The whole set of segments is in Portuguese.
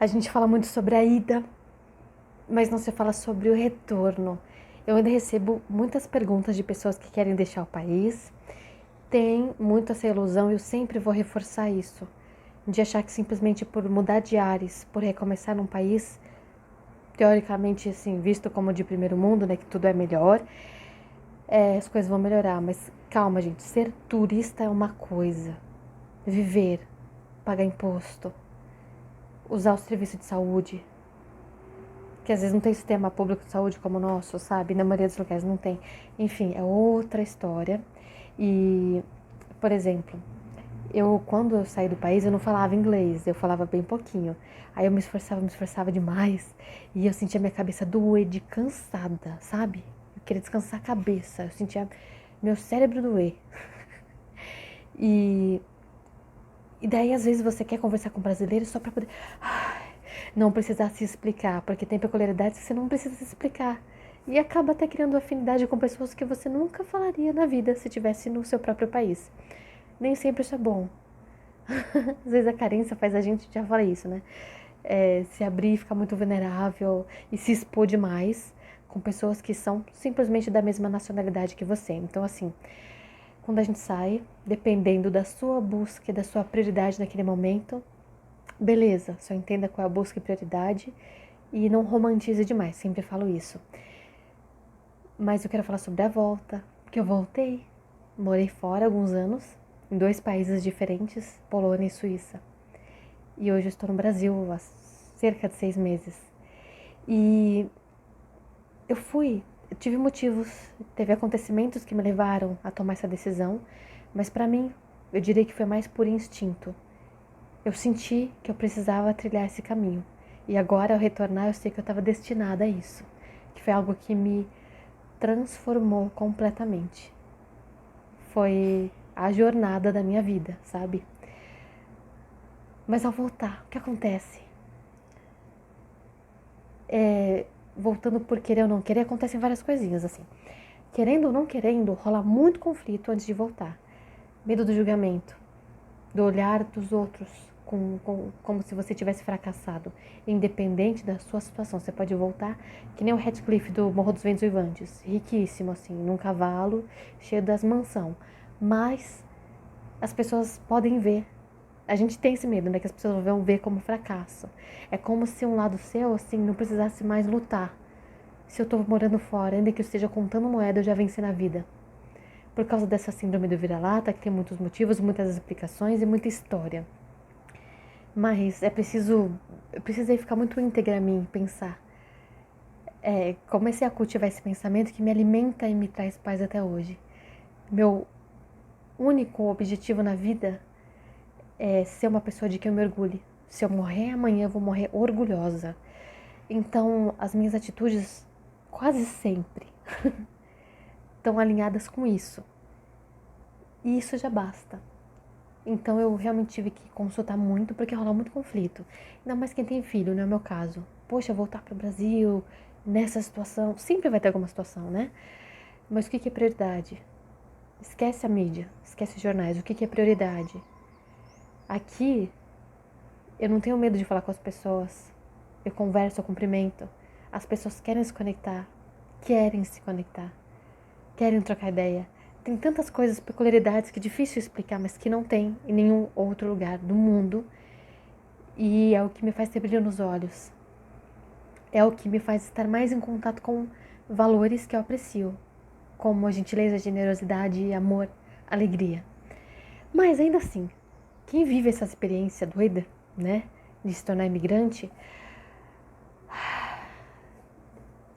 A gente fala muito sobre a ida, mas não se fala sobre o retorno. Eu ainda recebo muitas perguntas de pessoas que querem deixar o país. Tem muito essa ilusão e eu sempre vou reforçar isso. De achar que simplesmente por mudar de ares, por recomeçar num país, teoricamente assim, visto como de primeiro mundo, né, que tudo é melhor, as coisas vão melhorar. Mas calma, gente, ser turista é uma coisa. Viver, pagar imposto, usar o serviço de saúde, que às vezes não tem sistema público de saúde como o nosso, sabe? Na maioria dos lugares não tem. Enfim, é outra história. E, por exemplo, quando eu saí do país, eu não falava inglês, eu falava bem pouquinho. Aí eu me esforçava demais. E eu sentia minha cabeça doer de cansada, sabe? Eu queria descansar a cabeça, eu sentia meu cérebro doer. E, e daí, às vezes, você quer conversar com brasileiros só pra poder não precisar se explicar, porque tem peculiaridades que você não precisa se explicar. E acaba até criando afinidade com pessoas que você nunca falaria na vida se tivesse no seu próprio país. Nem sempre isso é bom. Às vezes a carência faz a gente, já falei isso, né? Se abrir, ficar muito vulnerável e se expor demais com pessoas que são simplesmente da mesma nacionalidade que você. Então, assim, quando a gente sai, dependendo da sua busca e da sua prioridade naquele momento, beleza, só entenda qual é a busca e prioridade e não romantize demais, sempre falo isso. Mas eu quero falar sobre a volta, porque eu voltei. Morei fora alguns anos, em 2 países diferentes, Polônia e Suíça. E hoje eu estou no Brasil há cerca de 6 meses. E eu tive motivos, teve acontecimentos que me levaram a tomar essa decisão, mas pra mim, eu diria que foi mais por instinto. Eu senti que eu precisava trilhar esse caminho. E agora, ao retornar, eu sei que eu estava destinada a isso. Que foi algo que me transformou completamente. Foi a jornada da minha vida, sabe? Mas ao voltar, o que acontece? Voltando por querer ou não querer, acontecem várias coisinhas assim. Querendo ou não querendo, rola muito conflito antes de voltar. Medo do julgamento, do olhar dos outros, como se você tivesse fracassado. Independente da sua situação, você pode voltar que nem o Heathcliff do Morro dos Ventos Uivantes, riquíssimo assim, num cavalo cheio das mansão. Mas as pessoas podem ver. A gente tem esse medo, né, que as pessoas vão ver como fracasso. É como se um lado seu, assim, não precisasse mais lutar. Se eu tô morando fora, ainda que eu esteja contando moeda, eu já venci na vida. Por causa dessa síndrome do vira-lata, que tem muitos motivos, muitas explicações e muita história. Mas eu precisei ficar muito íntegra a mim, pensar. Comecei a cultivar esse pensamento que me alimenta e me traz paz até hoje. Meu único objetivo na vida é ser uma pessoa de quem eu me orgulhe. Se eu morrer amanhã, eu vou morrer orgulhosa. Então, as minhas atitudes quase sempre estão alinhadas com isso. E isso já basta. Então eu realmente tive que consultar muito, porque rola muito conflito. Ainda mais quem tem filho, não é o meu caso. Poxa, voltar para o Brasil, nessa situação, sempre vai ter alguma situação, né? Mas o que é prioridade? Esquece a mídia, esquece os jornais. O que é prioridade? Aqui, eu não tenho medo de falar com as pessoas. Eu converso, eu cumprimento. As pessoas querem se conectar, querem trocar ideia. Tem tantas coisas, peculiaridades que é difícil explicar, mas que não tem em nenhum outro lugar do mundo. E é o que me faz ter brilho nos olhos. É o que me faz estar mais em contato com valores que eu aprecio, como a gentileza, generosidade, amor, alegria. Mas ainda assim, quem vive essa experiência doida, né, de se tornar imigrante,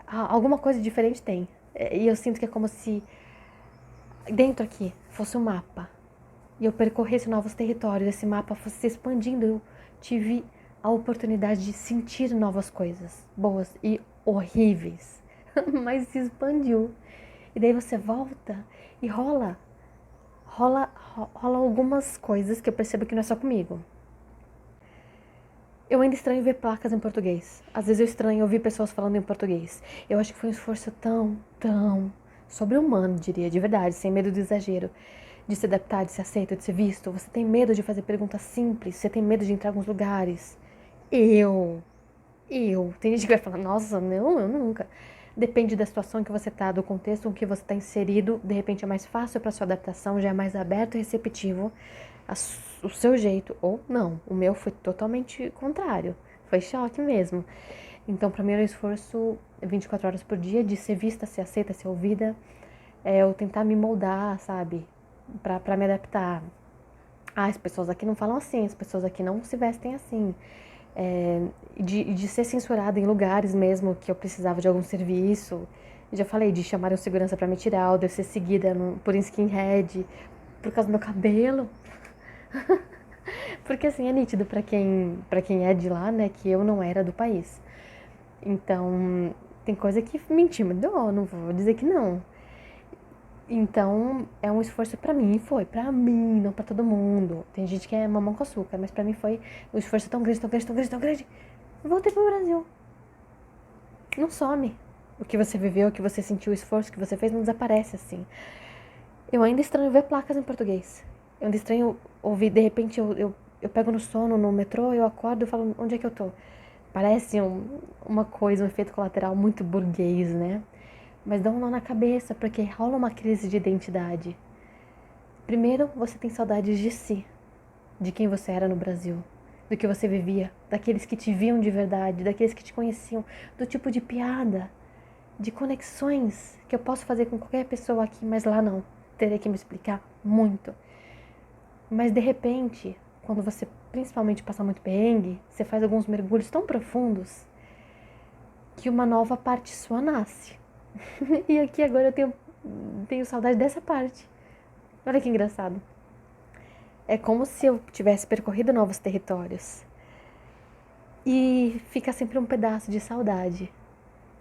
alguma coisa diferente tem. E eu sinto que é como se dentro aqui fosse um mapa e eu percorresse novos territórios, esse mapa fosse se expandindo. Eu tive a oportunidade de sentir novas coisas, boas e horríveis, mas se expandiu. E daí você volta e rola algumas coisas que eu percebo que não é só comigo. Eu ainda estranho ver placas em português. Às vezes eu estranho ouvir pessoas falando em português. Eu acho que foi um esforço tão sobre-humano, diria, de verdade, sem medo do exagero, de se adaptar, de ser aceito, de ser visto. Você tem medo de fazer perguntas simples, você tem medo de entrar em alguns lugares. Eu. Tem gente que vai falar, nossa, não, eu nunca. Depende da situação que você tá, do contexto em que você tá inserido. De repente é mais fácil para sua adaptação, já é mais aberto e receptivo o seu jeito. Ou não, o meu foi totalmente contrário. Foi choque mesmo. Então, para mim era um esforço 24 horas por dia de ser vista, ser aceita, ser ouvida. Eu tentar me moldar, sabe? Pra me adaptar. Ah, as pessoas aqui não falam assim, as pessoas aqui não se vestem assim. De ser censurada em lugares mesmo que eu precisava de algum serviço. Já falei de chamar um segurança pra me tirar, ou de eu ser seguida por um skinhead, por causa do meu cabelo. Porque assim, é nítido pra quem é de lá, né, que eu não era do país. Então, tem coisa que me intimidou, não vou dizer que não. Então, é um esforço pra mim, foi pra mim, não pra todo mundo. Tem gente que é mamão com açúcar, mas pra mim foi um esforço tão grande, tão grande, tão grande, tão grande. Voltei pro Brasil. Não some. O que você viveu, o que você sentiu, o esforço que você fez não desaparece assim. Eu ainda estranho ver placas em português. Eu ainda estranho ouvir, de repente eu pego no sono, no metrô, eu acordo e falo, onde é que eu tô? Parece uma coisa, um efeito colateral muito burguês, né? Mas dá um nó na cabeça, porque rola uma crise de identidade. Primeiro, você tem saudades de si, de quem você era no Brasil, do que você vivia, daqueles que te viam de verdade, daqueles que te conheciam, do tipo de piada, de conexões que eu posso fazer com qualquer pessoa aqui, mas lá não. Terei que me explicar muito. Mas de repente, quando você principalmente passa muito perrengue, você faz alguns mergulhos tão profundos que uma nova parte sua nasce. E aqui agora eu tenho saudade dessa parte. Olha que engraçado. É como se eu tivesse percorrido novos territórios. E fica sempre um pedaço de saudade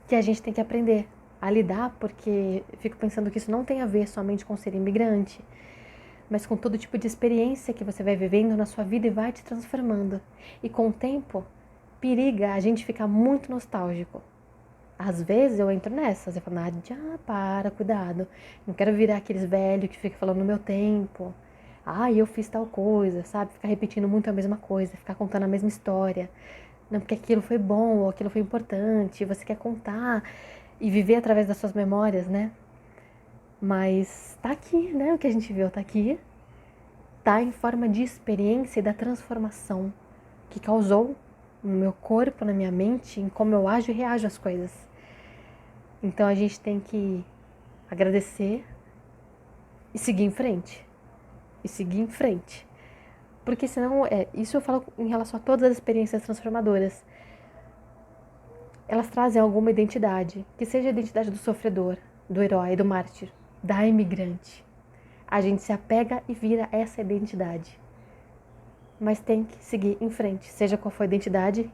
que a gente tem que aprender a lidar, porque fico pensando que isso não tem a ver somente com ser imigrante, mas com todo tipo de experiência que você vai vivendo na sua vida e vai te transformando. E com o tempo, periga a gente ficar muito nostálgico. Às vezes eu entro nessas, eu falo, Nádia, para, cuidado. Não quero virar aqueles velhos que ficam falando no meu tempo. Ah, eu fiz tal coisa, sabe? Ficar repetindo muito a mesma coisa, ficar contando a mesma história. Não, porque aquilo foi bom, ou aquilo foi importante, você quer contar e viver através das suas memórias, né? Mas tá aqui, né? O que a gente viu tá aqui. Tá em forma de experiência e da transformação que causou no meu corpo, na minha mente, em como eu ajo e reajo às coisas. Então a gente tem que agradecer e seguir em frente. E seguir em frente. Porque senão, isso eu falo em relação a todas as experiências transformadoras. Elas trazem alguma identidade, que seja a identidade do sofredor, do herói, do mártir, da imigrante. A gente se apega e vira essa identidade. Mas tem que seguir em frente, seja qual for a identidade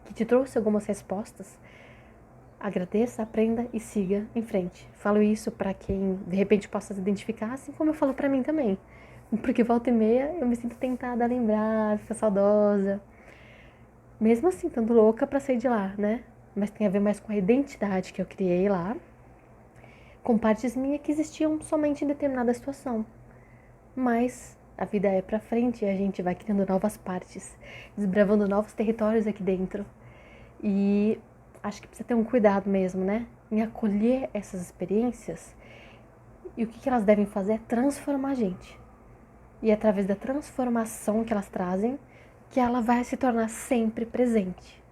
que te trouxe algumas respostas. Agradeça, aprenda e siga em frente. Falo isso para quem de repente possa se identificar, assim como eu falo para mim também. Porque volta e meia eu me sinto tentada a lembrar, ficar saudosa. Mesmo assim, estando louca para sair de lá, né? Mas tem a ver mais com a identidade que eu criei lá, com partes minhas que existiam somente em determinada situação. Mas a vida é pra frente e a gente vai criando novas partes, desbravando novos territórios aqui dentro. E acho que precisa ter um cuidado mesmo, né? Em acolher essas experiências. E o que elas devem fazer é transformar a gente. E é através da transformação que elas trazem que ela vai se tornar sempre presente.